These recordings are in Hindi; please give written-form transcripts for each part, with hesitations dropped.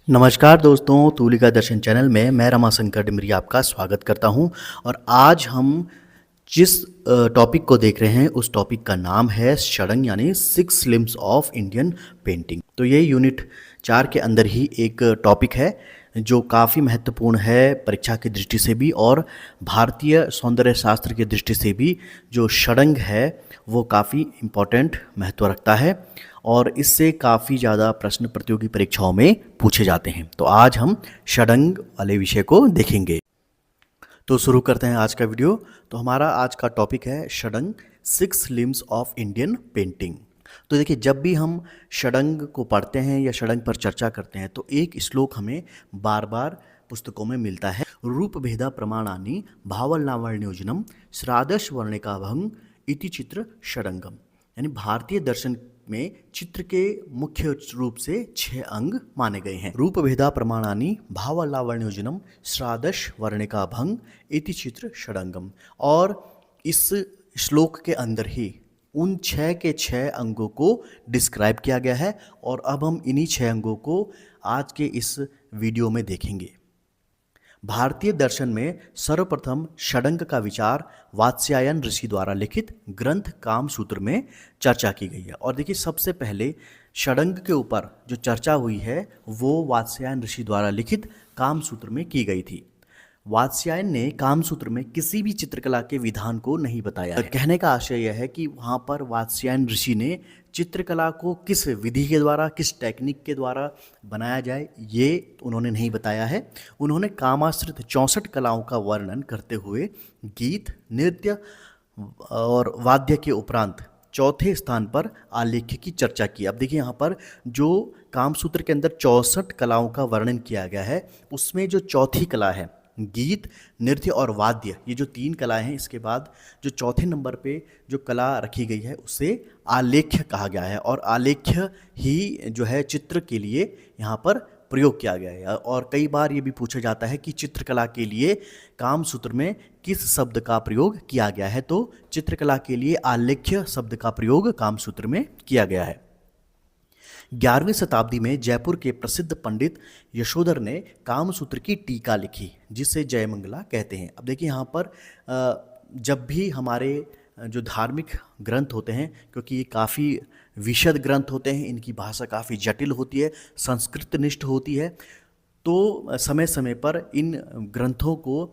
नमस्कार दोस्तों, तूलिका दर्शन चैनल में मैं रमाशंकर डिमरी आपका स्वागत करता हूं। और आज हम जिस टॉपिक को देख रहे हैं उस टॉपिक का नाम है षडंग यानी 6 लिम्स ऑफ इंडियन पेंटिंग। तो ये यूनिट 4 के अंदर ही एक टॉपिक है जो काफ़ी महत्वपूर्ण है परीक्षा की दृष्टि से भी और भारतीय सौंदर्य शास्त्र की दृष्टि से भी। जो षडंग है वो काफ़ी इम्पोर्टेंट महत्व रखता है और इससे काफ़ी ज़्यादा प्रश्न प्रतियोगी परीक्षाओं में पूछे जाते हैं। तो आज हम षडंग वाले विषय को देखेंगे। तो शुरू करते हैं आज का वीडियो। तो हमारा आज का टॉपिक है षडंग 6 लिम्स ऑफ इंडियन पेंटिंग। तो देखिए, जब भी हम षडंग को पढ़ते हैं या षडंग पर चर्चा करते हैं तो एक श्लोक हमें बार बार पुस्तकों में मिलता है। रूप भेदा प्रमाणानि भावलावण्योजनम श्रादश वर्णिकाभंग इति चित्र षडंगम। यानी भारतीय दर्शन में चित्र के मुख्य रूप से 6 अंग माने गए हैं। रूप भेदा प्रमाणानि भावलावण्योजनम श्रादश वर्णिकाभंग इति चित्र षडंगम। और इस श्लोक के अंदर ही उन 6 के 6 अंगों को डिस्क्राइब किया गया है और अब हम इन्हीं 6 अंगों को आज के इस वीडियो में देखेंगे। भारतीय दर्शन में सर्वप्रथम षडंग का विचार वात्स्यायन ऋषि द्वारा लिखित ग्रंथ कामसूत्र में चर्चा की गई है। और देखिए, सबसे पहले षडंग के ऊपर जो चर्चा हुई है वो वात्स्यायन ऋषि द्वारा लिखित कामसूत्र में की गई थी। वात्स्यायन ने कामसूत्र में किसी भी चित्रकला के विधान को नहीं बताया है। कहने का आशय यह है कि वहाँ पर वात्स्यायन ऋषि ने चित्रकला को किस विधि के द्वारा, किस टेक्निक के द्वारा बनाया जाए ये उन्होंने नहीं बताया है। उन्होंने कामाश्रित 64 कलाओं का वर्णन करते हुए गीत, नृत्य और वाद्य के उपरांत चौथे स्थान पर आलेख्य की चर्चा की। अब देखिए, यहाँ पर जो कामसूत्र के अंदर 64 कलाओं का वर्णन किया गया है उसमें जो चौथी कला है गीत, नृत्य और वाद्य, ये जो 3 कलाएं हैं, इसके बाद जो चौथे नंबर पे जो कला रखी गई है उसे आलेख्य कहा गया है। और आलेख्य ही जो है चित्र के लिए यहाँ पर प्रयोग किया गया है। और कई बार ये भी पूछा जाता है कि चित्रकला के लिए कामसूत्र में किस शब्द का प्रयोग किया गया है। तो चित्रकला के लिए आलेख्य शब्द का प्रयोग कामसूत्र में किया गया है। 11वीं शताब्दी में जयपुर के प्रसिद्ध पंडित यशोधर ने कामसूत्र की टीका लिखी जिसे जयमंगला कहते हैं। अब देखिए, यहाँ पर जब भी हमारे जो धार्मिक ग्रंथ होते हैं, क्योंकि ये काफ़ी विशद ग्रंथ होते हैं, इनकी भाषा काफ़ी जटिल होती है, संस्कृतनिष्ठ होती है, तो समय समय पर इन ग्रंथों को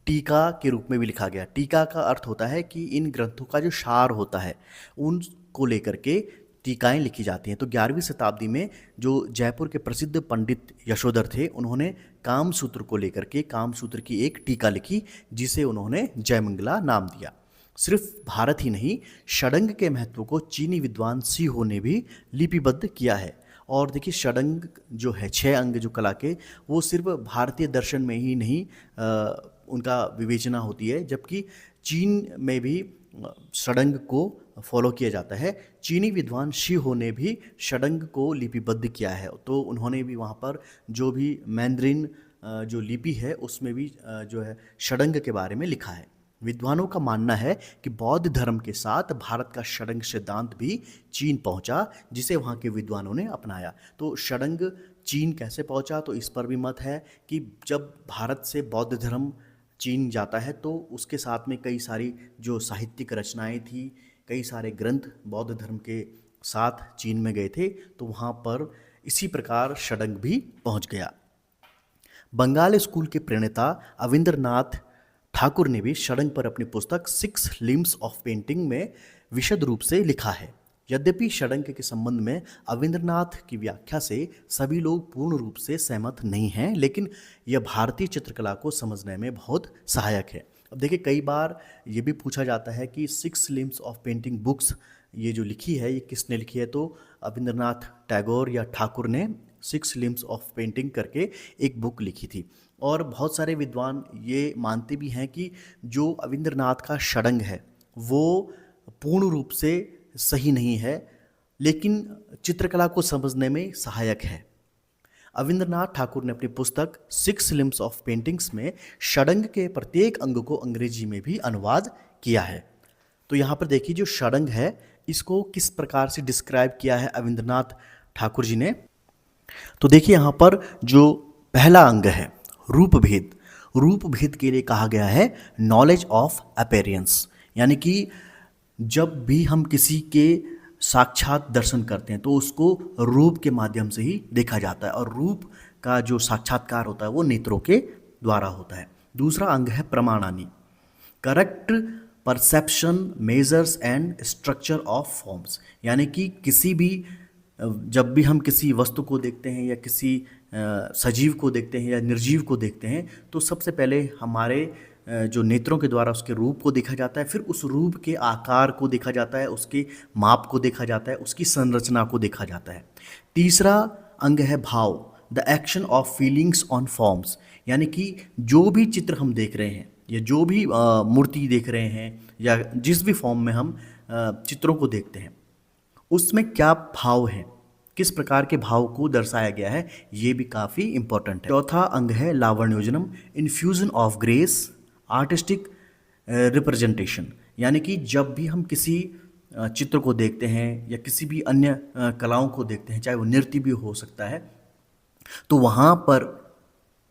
टीका के रूप में भी लिखा गया। टीका का अर्थ होता है कि इन ग्रंथों का जो सार होता है उनको लेकर के टीकाएं लिखी जाती हैं। तो 11वीं शताब्दी में जो जयपुर के प्रसिद्ध पंडित यशोधर थे उन्होंने कामसूत्र को लेकर के कामसूत्र की एक टीका लिखी जिसे उन्होंने जयमंगला नाम दिया। सिर्फ भारत ही नहीं, षडंग के महत्व को चीनी विद्वान सीहो ने भी लिपिबद्ध किया है। और देखिए, षडंग जो है 6 अंग जो कला के, वो सिर्फ भारतीय दर्शन में ही नहीं उनका विवेचना होती है, जबकि चीन में भी षडंग को फॉलो किया जाता है। चीनी विद्वान शीहो ने भी षडंग को लिपिबद्ध किया है। तो उन्होंने भी वहाँ पर जो भी मैंड्रिन जो लिपि है उसमें भी जो है षडंग के बारे में लिखा है। विद्वानों का मानना है कि बौद्ध धर्म के साथ भारत का षडंग सिद्धांत भी चीन पहुंचा जिसे वहाँ के विद्वानों ने अपनाया। तो षडंग चीन कैसे पहुंचा, तो इस पर भी मत है कि जब भारत से बौद्ध धर्म चीन जाता है तो उसके साथ में कई सारी जो साहित्यिक रचनाएं थी, कई सारे ग्रंथ बौद्ध धर्म के साथ चीन में गए थे, तो वहाँ पर इसी प्रकार षडंग भी पहुँच गया। बंगाल स्कूल के प्रणेता अविंद्रनाथ ठाकुर ने भी षडंग पर अपनी पुस्तक 6 लिम्स ऑफ पेंटिंग में विशद रूप से लिखा है। यद्यपि षडंग के संबंध में अविंद्रनाथ की व्याख्या से सभी लोग पूर्ण रूप से सहमत नहीं हैं, लेकिन यह भारतीय चित्रकला को समझने में बहुत सहायक है। अब देखिए, कई बार ये भी पूछा जाता है कि 6 लिम्स ऑफ पेंटिंग बुक्स ये जो लिखी है ये किसने लिखी है, तो अविंद्रनाथ टैगोर या ठाकुर ने 6 लिम्स ऑफ पेंटिंग करके एक बुक लिखी थी। और बहुत सारे विद्वान ये मानते भी हैं कि जो अविंद्रनाथ का षडंग है वो पूर्ण रूप से सही नहीं है, लेकिन चित्रकला को समझने में सहायक है। अविंद्रनाथ ठाकुर ने अपनी पुस्तक 6 लिम्स ऑफ पेंटिंग्स में षडंग के प्रत्येक अंग को अंग्रेजी में भी अनुवाद किया है। तो यहाँ पर देखिए, जो षडंग है इसको किस प्रकार से डिस्क्राइब किया है अविंद्रनाथ ठाकुर जी ने। तो देखिए यहाँ पर जो पहला अंग है रूप भेद, रूप भेद के लिए कहा गया है नॉलेज ऑफ अपीयरेंस, यानी कि जब भी हम किसी के साक्षात दर्शन करते हैं तो उसको रूप के माध्यम से ही देखा जाता है, और रूप का जो साक्षात्कार होता है वो नेत्रों के द्वारा होता है। दूसरा अंग है प्रमाणानि, correct perception measures and structure of forms, यानी कि किसी भी जब भी हम किसी वस्तु को देखते हैं या किसी सजीव को देखते हैं या निर्जीव को देखते हैं तो सबसे पहले हमारे जो नेत्रों के द्वारा उसके रूप को देखा जाता है, फिर उस रूप के आकार को देखा जाता है, उसके माप को देखा जाता है, उसकी संरचना को देखा जाता है। तीसरा अंग है भाव, the action of feelings on forms, यानी कि जो भी चित्र हम देख रहे हैं या जो भी मूर्ति देख रहे हैं या जिस भी फॉर्म में हम चित्रों को देखते हैं उसमें क्या भाव है, किस प्रकार के भाव को दर्शाया गया है, ये भी काफ़ी इंपॉर्टेंट है। चौथा अंग है लावण्योजनम, infusion of grace, artistic representation, यानी कि जब भी हम किसी चित्र को देखते हैं या किसी भी अन्य कलाओं को देखते हैं, चाहे वो नृत्य भी हो सकता है, तो वहाँ पर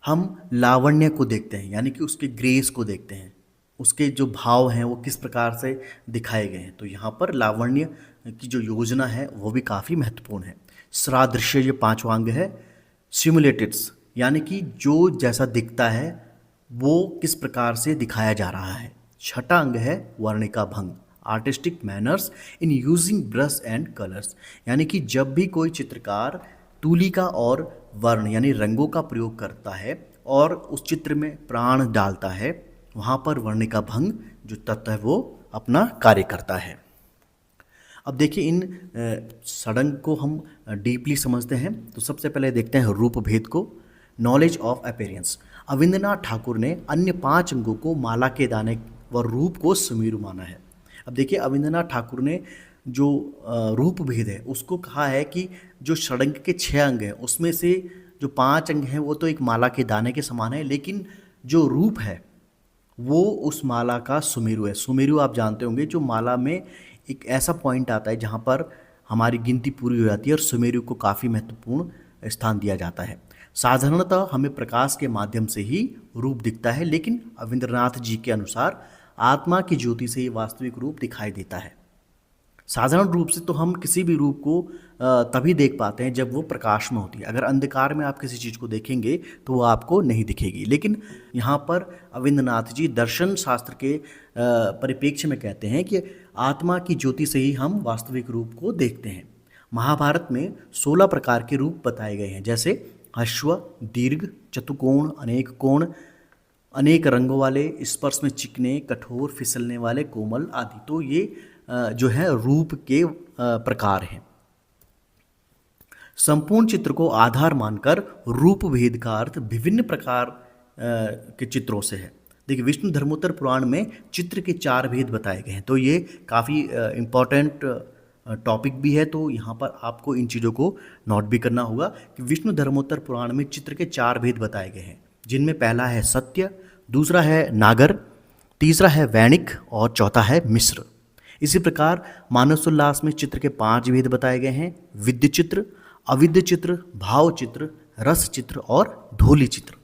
हम लावण्य को देखते हैं, यानी कि उसके ग्रेस को देखते हैं, उसके जो भाव हैं वो किस प्रकार से दिखाए गए हैं। तो यहाँ पर लावण्य की जो योजना है वो भी काफ़ी महत्वपूर्ण है। सादृश्य ये पांचवा अंग है, सिमुलेटेड्स, यानी कि जो जैसा दिखता है वो किस प्रकार से दिखाया जा रहा है। छठा अंग है वर्णिका भंग, artistic manners in using brush and colours, यानी कि जब भी कोई चित्रकार तूलिका और वर्ण यानी रंगों का प्रयोग करता है और उस चित्र में प्राण डालता है, वहाँ पर वर्णिका भंग जो तत्व है वो अपना कार्य करता है। अब देखिए इन षडंग को हम डीपली समझते हैं, तो सबसे पहले देखते हैं रूप भेद को, नॉलेज ऑफ अपीयरेंस। अविंद्रनाथ ठाकुर ने अन्य 5 अंगों को माला के दाने व रूप को सुमेरु माना है। अब देखिए अविंद्रनाथ ठाकुर ने जो रूप भेद है उसको कहा है कि जो षडंग के 6 अंग हैं उसमें से जो 5 अंग हैं वो तो एक माला के दाने के समान है, लेकिन जो रूप है वो उस माला का सुमेरु है। सुमेरु आप जानते होंगे, जो माला में एक ऐसा पॉइंट आता है जहाँ पर हमारी गिनती पूरी हो जाती है और सुमेरु को काफ़ी महत्वपूर्ण स्थान दिया जाता है। साधारणतः हमें प्रकाश के माध्यम से ही रूप दिखता है, लेकिन अविंद्रनाथ जी के अनुसार आत्मा की ज्योति से ही वास्तविक रूप दिखाई देता है। साधारण रूप से तो हम किसी भी रूप को तभी देख पाते हैं जब वो प्रकाश में होती है। अगर अंधकार में आप किसी चीज़ को देखेंगे तो वो आपको नहीं दिखेगी, लेकिन यहाँ पर अविंद्रनाथ जी दर्शन शास्त्र के परिप्रेक्ष्य में कहते हैं कि आत्मा की ज्योति से ही हम वास्तविक रूप को देखते हैं। महाभारत में 16 प्रकार के रूप बताए गए हैं, जैसे अश्व, दीर्घ, चतुकोण, अनेक कोण, अनेक रंगों वाले, स्पर्श में चिकने, कठोर, फिसलने वाले, कोमल आदि। तो ये जो है रूप के प्रकार हैं। संपूर्ण चित्र को आधार मानकर रूप भेद का अर्थ विभिन्न प्रकार के चित्रों से है। देखिए विष्णु धर्मोत्तर पुराण में चित्र के 4 भेद बताए गए हैं, तो ये काफ़ी इम्पॉर्टेंट टॉपिक भी है, तो यहाँ पर आपको इन चीज़ों को नोट भी करना होगा कि विष्णु धर्मोत्तर पुराण में चित्र के 4 भेद बताए गए हैं, जिनमें पहला है सत्य, दूसरा है नागर, तीसरा है वैणिक और चौथा है मिश्र। इसी प्रकार मानसोल्लास में चित्र के 5 भेद बताए गए हैं, विद्य चित्र, अविद्य चित्र, भाव चित्र, रस चित्र और धोली चित्र।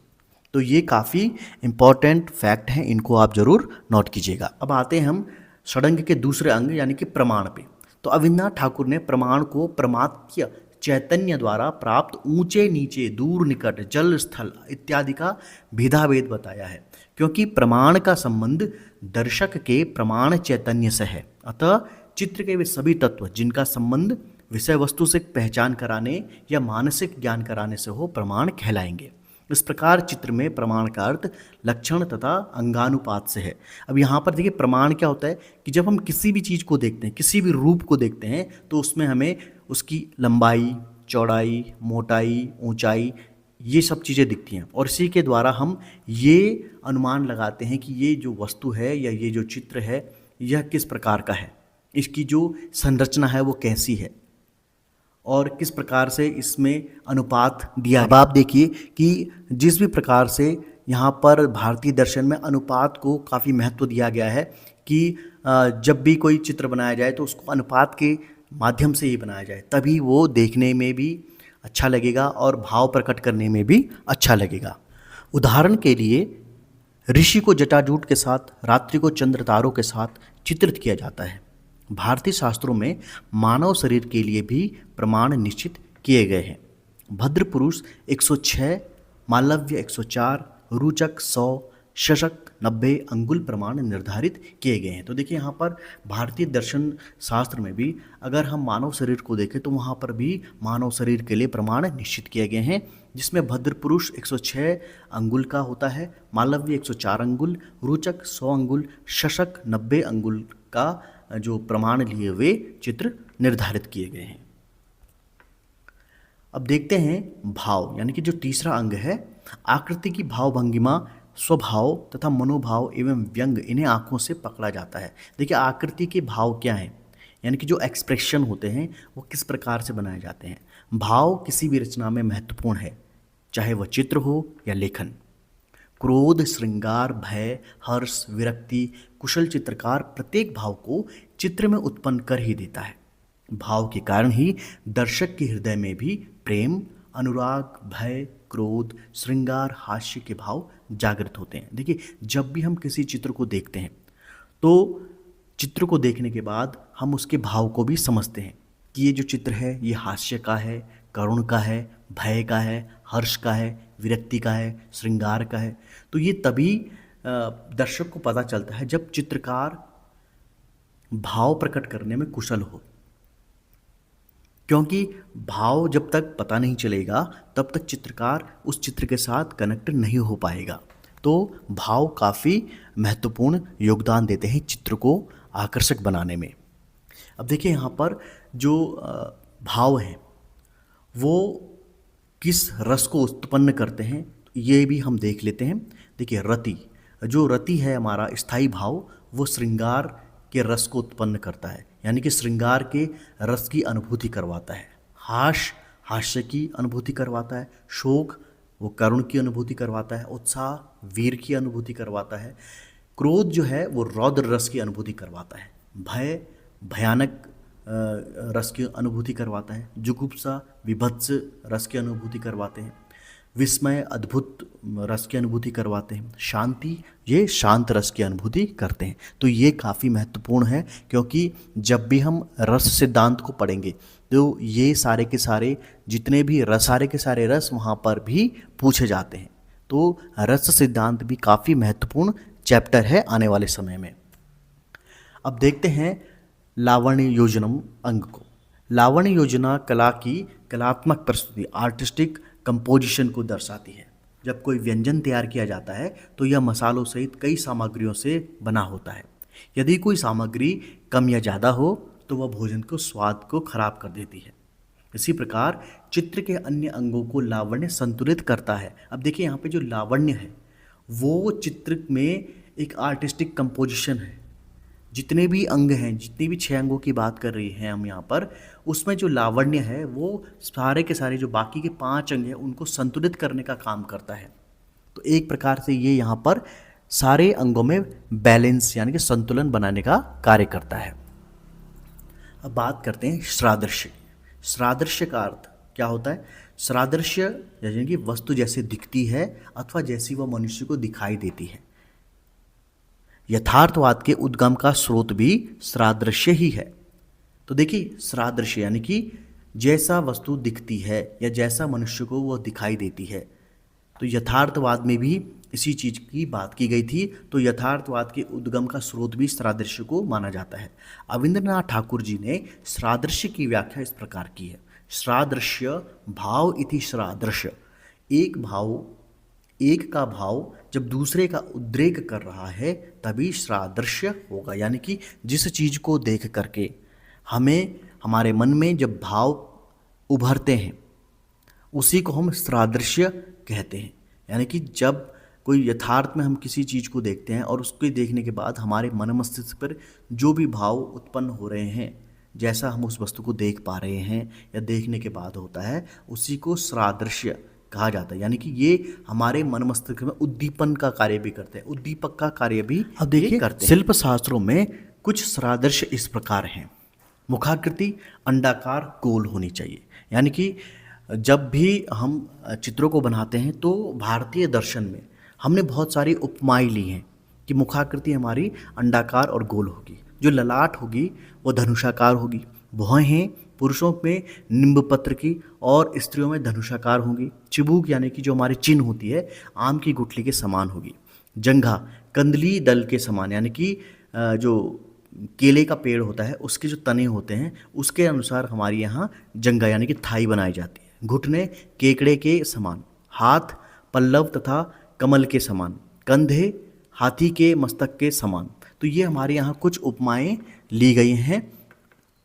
तो ये काफ़ी इम्पॉर्टेंट फैक्ट हैं, इनको आप जरूर नोट कीजिएगा। अब आते हैं हम षडंग के दूसरे अंग यानी कि प्रमाण पे। तो अविंद्रनाथ ठाकुर ने प्रमाण को प्रमात्य चैतन्य द्वारा प्राप्त ऊंचे नीचे, दूर निकट, जल स्थल इत्यादि का भेदाभेद बताया है, क्योंकि प्रमाण का संबंध दर्शक के प्रमाण चैतन्य से है। अतः चित्र के वे सभी तत्व जिनका संबंध विषय वस्तु से पहचान कराने या मानसिक ज्ञान कराने से हो, प्रमाण कहलाएंगे। इस प्रकार चित्र में प्रमाण का अर्थ लक्षण तथा अंगानुपात से है। अब यहाँ पर देखिए प्रमाण क्या होता है कि जब हम किसी भी चीज़ को देखते हैं, किसी भी रूप को देखते हैं, तो उसमें हमें उसकी लंबाई, चौड़ाई, मोटाई, ऊंचाई, ये सब चीज़ें दिखती हैं, और इसी के द्वारा हम ये अनुमान लगाते हैं कि ये जो वस्तु है या ये जो चित्र है यह किस प्रकार का है, इसकी जो संरचना है वो कैसी है और किस प्रकार से इसमें अनुपात दिया। अब आप देखिए कि जिस भी प्रकार से यहाँ पर भारतीय दर्शन में अनुपात को काफ़ी महत्व दिया गया है कि जब भी कोई चित्र बनाया जाए तो उसको अनुपात के माध्यम से ही बनाया जाए, तभी वो देखने में भी अच्छा लगेगा और भाव प्रकट करने में भी अच्छा लगेगा। उदाहरण के लिए ऋषि को जटाजूट के साथ, रात्रि को चंद्र तारों के साथ चित्रित किया जाता है। भारतीय शास्त्रों में मानव शरीर के लिए भी प्रमाण निश्चित किए गए हैं। भद्र पुरुष 106, मालव्य 104, रुचक 100, शशक 90 अंगुल प्रमाण निर्धारित किए गए हैं। तो देखिए यहाँ पर भारतीय दर्शन शास्त्र में भी अगर हम मानव शरीर को देखें तो वहाँ पर भी मानव शरीर के लिए प्रमाण निश्चित किए गए हैं, जिसमें भद्र पुरुष 106 अंगुल का होता है, मालव्य 104 अंगुल, रुचक 100 अंगुल, शशक 90 अंगुल का जो प्रमाण लिए हुए चित्र निर्धारित किए गए हैं। अब देखते हैं भाव, यानी कि जो तीसरा अंग है, आकृति की भाव भंगिमा, स्वभाव तथा मनोभाव एवं व्यंग इन्हें आंखों से पकड़ा जाता है। देखिए आकृति के भाव क्या हैं, यानी कि जो एक्सप्रेशन होते हैं वो किस प्रकार से बनाए जाते हैं। भाव किसी भी रचना में महत्वपूर्ण है, चाहे वह चित्र हो या लेखन। क्रोध, श्रृंगार, भय, हर्ष, विरक्ति, कुशल चित्रकार प्रत्येक भाव को चित्र में उत्पन्न कर ही देता है। भाव के कारण ही दर्शक के हृदय में भी प्रेम, अनुराग, भय, क्रोध, श्रृंगार, हास्य के भाव जागृत होते हैं। देखिए जब भी हम किसी चित्र को देखते हैं तो चित्र को देखने के बाद हम उसके भाव को भी समझते हैं कि ये जो चित्र है ये हास्य का है, करुण का है, भय का है, हर्ष का है, विरक्ति का है, श्रृंगार का है। तो ये तभी दर्शक को पता चलता है जब चित्रकार भाव प्रकट करने में कुशल हो, क्योंकि भाव जब तक पता नहीं चलेगा तब तक चित्रकार उस चित्र के साथ कनेक्ट नहीं हो पाएगा। तो भाव काफ़ी महत्वपूर्ण योगदान देते हैं चित्र को आकर्षक बनाने में। अब देखिए यहाँ पर जो भाव हैं वो किस रस को उत्पन्न करते हैं ये भी हम देख लेते हैं। देखिए रति, जो रति है हमारा स्थायी भाव, वो श्रृंगार के रस को उत्पन्न करता है, यानी कि श्रृंगार के रस की अनुभूति करवाता है। हास्य की अनुभूति करवाता है। शोक वो करुण की अनुभूति करवाता है। उत्साह वीर की अनुभूति करवाता है। क्रोध जो है वो रौद्र रस की अनुभूति करवाता है। भय भयानक रस की अनुभूति करवाता है। जुगुप्सा विभत्स रस की अनुभूति करवाते हैं। विस्मय अद्भुत रस की अनुभूति करवाते हैं। शांति ये शांत रस की अनुभूति करते हैं। तो ये काफ़ी महत्वपूर्ण है, क्योंकि जब भी हम रस सिद्धांत को पढ़ेंगे तो ये सारे के सारे जितने भी सारे के सारे रस वहाँ पर भी पूछे जाते हैं। तो रस सिद्धांत भी काफ़ी महत्वपूर्ण चैप्टर है आने वाले समय में। अब देखते हैं लावण्य योजनम अंग को। लावण्य योजना कला की कलात्मक प्रस्तुति, आर्टिस्टिक कंपोजिशन को दर्शाती है। जब कोई व्यंजन तैयार किया जाता है तो यह मसालों सहित कई सामग्रियों से बना होता है। यदि कोई सामग्री कम या ज़्यादा हो तो वह भोजन को स्वाद को खराब कर देती है। इसी प्रकार चित्र के अन्य अंगों को लावण्य संतुलित करता है। अब देखिए यहाँ पे जो लावण्य है वो चित्र में एक आर्टिस्टिक कंपोजिशन है। जितने भी अंग हैं, जितनी भी 6 अंगों की बात कर रही हैं हम यहाँ पर, उसमें जो लावण्य है वो सारे के सारे जो बाकी के 5 अंग हैं उनको संतुलित करने का काम करता है। तो एक प्रकार से ये यहाँ पर सारे अंगों में बैलेंस यानी कि संतुलन बनाने का कार्य करता है। अब बात करते हैं सादृश्य। सादृश्य का अर्थ क्या होता है? सादृश्य यानी कि वस्तु जैसे दिखती है अथवा जैसी वह मनुष्य को दिखाई देती है। यथार्थवाद के उद्गम का स्रोत भी सादृश्य ही है। तो देखिए सादृश्य यानी कि जैसा वस्तु दिखती है या जैसा मनुष्य को वह दिखाई देती है। तो यथार्थवाद में भी इसी चीज़ की बात की गई थी। तो यथार्थवाद के उद्गम का स्रोत भी सादृश्य को माना जाता है। अविंद्रनाथ ठाकुर जी ने सादृश्य की व्याख्या इस प्रकार की है। सादृश्य भाव इति सादृश्य, एक का भाव जब दूसरे का उद्रेक कर रहा है तभी सादृश्य होगा। यानी कि जिस चीज़ को देख करके हमें हमारे मन में जब भाव उभरते हैं उसी को हम सादृश्य कहते हैं। यानी कि जब कोई यथार्थ में हम किसी चीज़ को देखते हैं और उसको देखने के बाद हमारे मन मस्तिष्क पर जो भी भाव उत्पन्न हो रहे हैं, जैसा हम उस वस्तु को देख पा रहे हैं या देखने के बाद होता है, उसी को सादृश्य कहा जाता है। यानी कि ये हमारे मन मस्तिष्क में उद्दीपन का कार्य भी करते हैं, उद्दीपक का कार्य भी अब देखिए करते हैं। शिल्प शास्त्रों में कुछ सादृश्य इस प्रकार हैं। मुखाकृति अंडाकार गोल होनी चाहिए। यानी कि जब भी हम चित्रों को बनाते हैं तो भारतीय दर्शन में हमने बहुत सारी उपमाएं ली हैं कि मुखाकृति हमारी अंडाकार और गोल होगी, जो ललाट होगी वो धनुषाकार होगी, भौहें पुरुषों में निम्ब पत्र की और स्त्रियों में धनुषाकार होंगी, चिबूक यानी कि जो हमारी चिन्ह होती है आम की गुठली के समान होगी, जंघा कंदली दल के समान यानी कि जो केले का पेड़ होता है उसके जो तने होते हैं उसके अनुसार हमारी यहाँ जंघा यानी कि थाई बनाई जाती है, घुटने केकड़े के समान, हाथ पल्लव तथा कमल के समान, कंधे हाथी के मस्तक के समान। तो ये हमारे यहाँ कुछ उपमाएं ली गई हैं।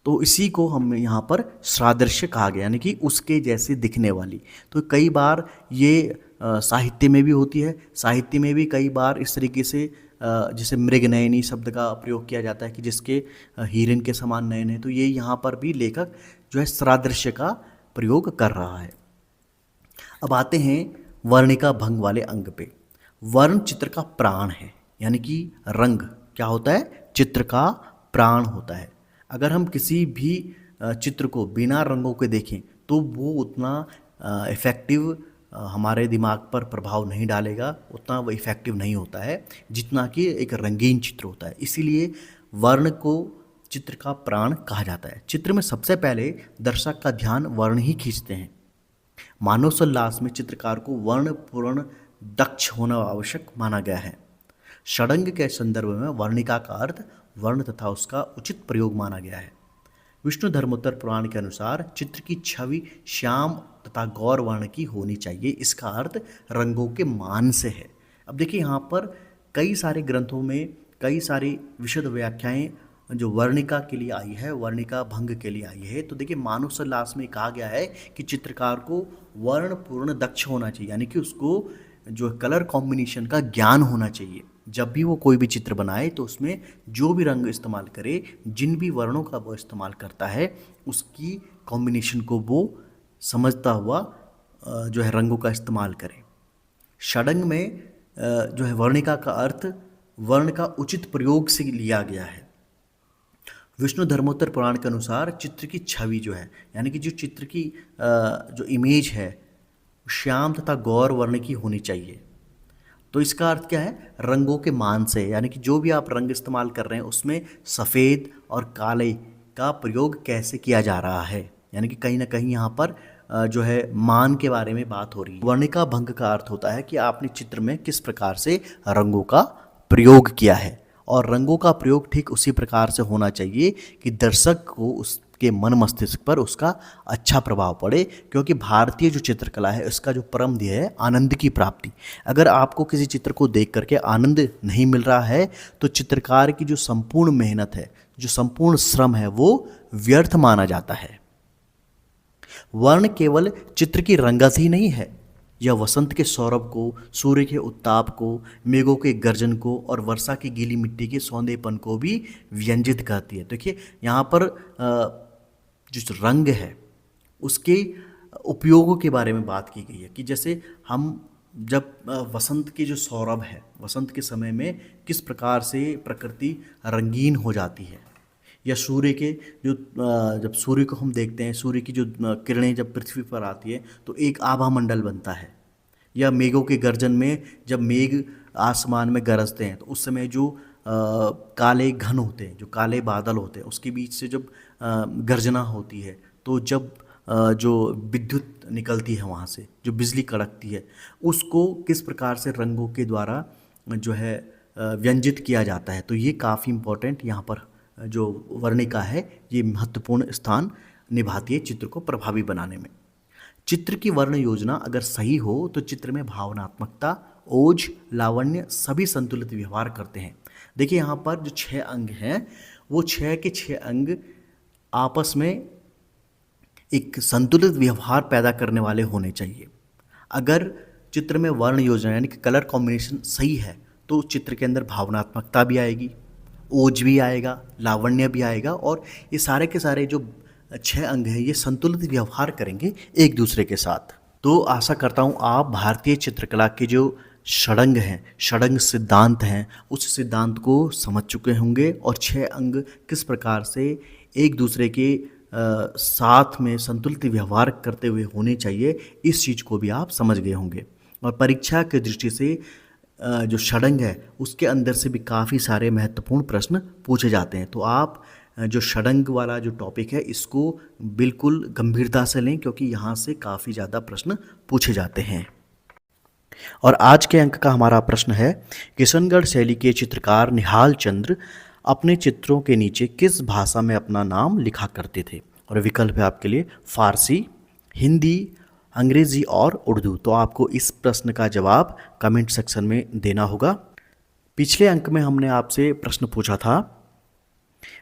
तो इसी को हम यहाँ पर सादृश्य कहा गया यानी कि उसके जैसे दिखने वाली। तो कई बार ये साहित्य में भी होती है, साहित्य में भी कई बार इस तरीके से जैसे मृगनयनी शब्द का प्रयोग किया जाता है कि जिसके हिरण के समान नयन है। तो ये यहाँ पर भी लेखक जो है सादृश्य का प्रयोग कर रहा है। अब आते हैं वर्णिका भंग वाले अंग पे। वर्ण चित्र का प्राण है यानी कि रंग क्या होता है, चित्र का प्राण होता है। अगर हम किसी भी चित्र को बिना रंगों के देखें तो वो उतना इफ़ेक्टिव हमारे दिमाग पर प्रभाव नहीं डालेगा, उतना वो इफ़ेक्टिव नहीं होता है जितना कि एक रंगीन चित्र होता है। इसीलिए वर्ण को चित्र का प्राण कहा जाता है। चित्र में सबसे पहले दर्शक का ध्यान वर्ण ही खींचते हैं। मानवोल्लास में चित्रकार को वर्ण पूर्ण दक्ष होना आवश्यक माना गया है। षडंग के संदर्भ में वर्णिका का अर्थ वर्ण तथा उसका उचित प्रयोग माना गया है। विष्णु धर्मोत्तर पुराण के अनुसार चित्र की छवि श्याम तथा गौर वर्ण की होनी चाहिए। इसका अर्थ रंगों के मान से है। अब देखिए यहाँ पर कई सारे ग्रंथों में कई सारी विशद व्याख्याएं जो वर्णिका के लिए आई है, वर्णिका भंग के लिए आई है। तो देखिए मानवोल्लास में कहा गया है कि चित्रकार को वर्ण पूर्ण दक्ष होना चाहिए यानी कि उसको जो कलर कॉम्बिनेशन का ज्ञान होना चाहिए। जब भी वो कोई भी चित्र बनाए तो उसमें जो भी रंग इस्तेमाल करे, जिन भी वर्णों का वो इस्तेमाल करता है उसकी कॉम्बिनेशन को वो समझता हुआ जो है रंगों का इस्तेमाल करे। षडंग में जो है वर्णिका का अर्थ वर्ण का उचित प्रयोग से लिया गया है। विष्णु धर्मोत्तर पुराण के अनुसार चित्र की छवि जो है यानी कि जो चित्र की जो इमेज है श्याम तथा गौर वर्ण की होनी चाहिए। तो इसका अर्थ क्या है, रंगों के मान से यानी कि जो भी आप रंग इस्तेमाल कर रहे हैं उसमें सफ़ेद और काले का प्रयोग कैसे किया जा रहा है, यानी कि कहीं ना कहीं यहाँ पर जो है मान के बारे में बात हो रही है। वर्णिका भंग का अर्थ होता है कि आपने चित्र में किस प्रकार से रंगों का प्रयोग किया है और रंगों का प्रयोग ठीक उसी प्रकार से होना चाहिए कि दर्शक को उसके मन मस्तिष्क पर उसका अच्छा प्रभाव पड़े। क्योंकि भारतीय जो चित्रकला है उसका जो परम ध्येय है आनंद की प्राप्ति। अगर आपको किसी चित्र को देख करके आनंद नहीं मिल रहा है तो चित्रकार की जो संपूर्ण मेहनत है, जो संपूर्ण श्रम है वो व्यर्थ माना जाता है। वर्ण केवल चित्र की रंगत ही नहीं है, यह वसंत के सौरभ को, सूर्य के उत्ताप को, मेघों के गर्जन को और वर्षा की गीली मिट्टी के सौंदेपन को भी व्यंजित करती है। देखिए यहाँ पर जो रंग है उसके उपयोगों के बारे में बात की गई है कि जैसे हम जब वसंत के जो सौरभ है, वसंत के समय में किस प्रकार से प्रकृति रंगीन हो जाती है, या सूर्य के जो जब सूर्य को हम देखते हैं, सूर्य की जो किरणें जब पृथ्वी पर आती है तो एक आभा मंडल बनता है, या मेघों के गर्जन में जब मेघ आसमान में गरजते हैं तो उस समय जो काले घन होते हैं, जो काले बादल होते हैं, उसके बीच से जब गर्जना होती है तो जब जो विद्युत निकलती है वहाँ से, जो बिजली कड़कती है, उसको किस प्रकार से रंगों के द्वारा जो है व्यंजित किया जाता है। तो ये काफ़ी इम्पोर्टेंट यहाँ पर जो वर्णिका है ये महत्वपूर्ण स्थान निभाती है चित्र को प्रभावी बनाने में। चित्र की वर्ण योजना अगर सही हो तो चित्र में भावनात्मकता, ओज, लावण्य सभी संतुलित व्यवहार करते हैं। देखिए यहाँ पर जो 6 अंग हैं वो 6 के 6 अंग आपस में एक संतुलित व्यवहार पैदा करने वाले होने चाहिए। अगर चित्र में वर्ण योजना यानी कि कलर कॉम्बिनेशन सही है तो चित्र के अंदर भावनात्मकता भी आएगी, ओज भी आएगा, लावण्य भी आएगा, और ये सारे के सारे जो 6 अंग हैं ये संतुलित व्यवहार करेंगे एक दूसरे के साथ। तो आशा करता हूँ आप भारतीय चित्रकला के जो षडंग हैं, षडंग सिद्धांत हैं, उस सिद्धांत को समझ चुके होंगे और 6 अंग किस प्रकार से एक दूसरे के साथ में संतुलित व्यवहार करते हुए होने चाहिए, इस चीज़ को भी आप समझ गए होंगे। और परीक्षा की दृष्टि से जो षडंग है उसके अंदर से भी काफ़ी सारे महत्वपूर्ण प्रश्न पूछे जाते हैं। तो आप जो षडंग वाला जो टॉपिक है इसको बिल्कुल गंभीरता से लें, क्योंकि यहाँ से काफ़ी ज़्यादा प्रश्न पूछे जाते हैं। और आज के अंक का हमारा प्रश्न है, किशनगढ़ शैली के चित्रकार निहाल चंद्र अपने चित्रों के नीचे किस भाषा में अपना नाम लिखा करते थे? और विकल्प है आपके लिए फारसी, हिंदी, अंग्रेजी और उर्दू। तो आपको इस प्रश्न का जवाब कमेंट सेक्शन में देना होगा। पिछले अंक में हमने आपसे प्रश्न पूछा था,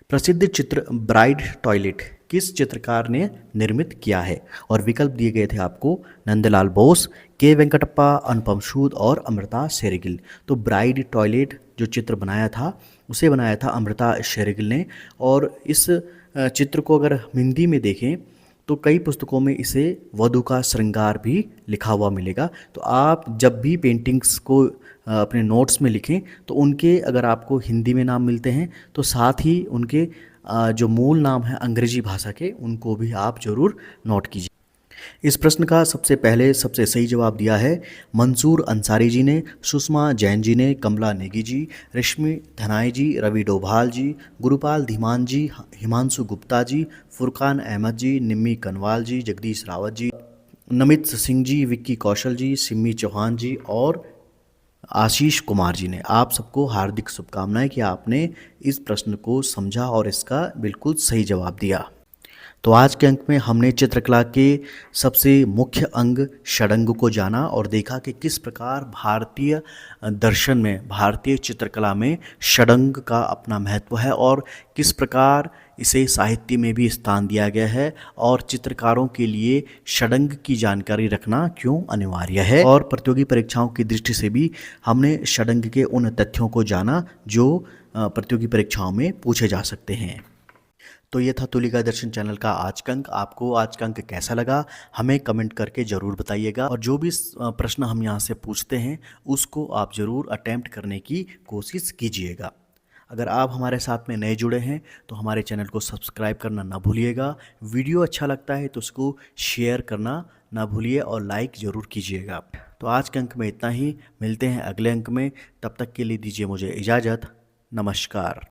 प्रसिद्ध चित्र ब्राइड टॉयलेट किस चित्रकार ने निर्मित किया है? और विकल्प दिए गए थे आपको नंदलाल बोस, के वेंकटप्पा, अनुपम सूद और अमृता शेरगिल। तो ब्राइड टॉयलेट जो चित्र बनाया था उसे बनाया था अमृता शेरगिल ने। और इस चित्र को अगर हिंदी में देखें तो कई पुस्तकों में इसे वधू का श्रृंगार भी लिखा हुआ मिलेगा। तो आप जब भी पेंटिंग्स को अपने नोट्स में लिखें तो उनके अगर आपको हिंदी में नाम मिलते हैं तो साथ ही उनके जो मूल नाम है अंग्रेजी भाषा के उनको भी आप ज़रूर नोट कीजिए। इस प्रश्न का सबसे सही जवाब दिया है मंसूर अंसारी जी ने, सुषमा जैन जी ने, कमला नेगी जी, रश्मि धनाई जी, रवि डोभाल जी, गुरुपाल धीमान जी, हिमांशु गुप्ता जी, फुरकान अहमद जी, निम्मी कनवाल जी, जगदीश रावत जी, नमित सिंह जी, विक्की कौशल जी, सिम्मी चौहान जी और आशीष कुमार जी ने। आप सबको हार्दिक शुभकामनाएं कि आपने इस प्रश्न को समझा और इसका बिल्कुल सही जवाब दिया। तो आज के अंक में हमने चित्रकला के सबसे मुख्य अंग षडंग को जाना और देखा कि किस प्रकार भारतीय दर्शन में, भारतीय चित्रकला में षडंग का अपना महत्व है और किस प्रकार इसे साहित्य में भी स्थान दिया गया है और चित्रकारों के लिए षडंग की जानकारी रखना क्यों अनिवार्य है। और प्रतियोगी परीक्षाओं की दृष्टि से भी हमने षडंग के उन तथ्यों को जाना जो प्रतियोगी परीक्षाओं में पूछे जा सकते हैं। तो ये था तुलिका दर्शन चैनल का आज का अंक। आपको आज का अंक कैसा लगा हमें कमेंट करके ज़रूर बताइएगा। और जो भी प्रश्न हम यहाँ से पूछते हैं उसको आप ज़रूर अटेम्प्ट करने की कोशिश कीजिएगा। अगर आप हमारे साथ में नए जुड़े हैं तो हमारे चैनल को सब्सक्राइब करना ना भूलिएगा। वीडियो अच्छा लगता है तो उसको शेयर करना ना भूलिए और लाइक ज़रूर कीजिएगा। तो आज के अंक में इतना ही, मिलते हैं अगले अंक में। तब तक के लिए दीजिए मुझे इजाज़त। नमस्कार।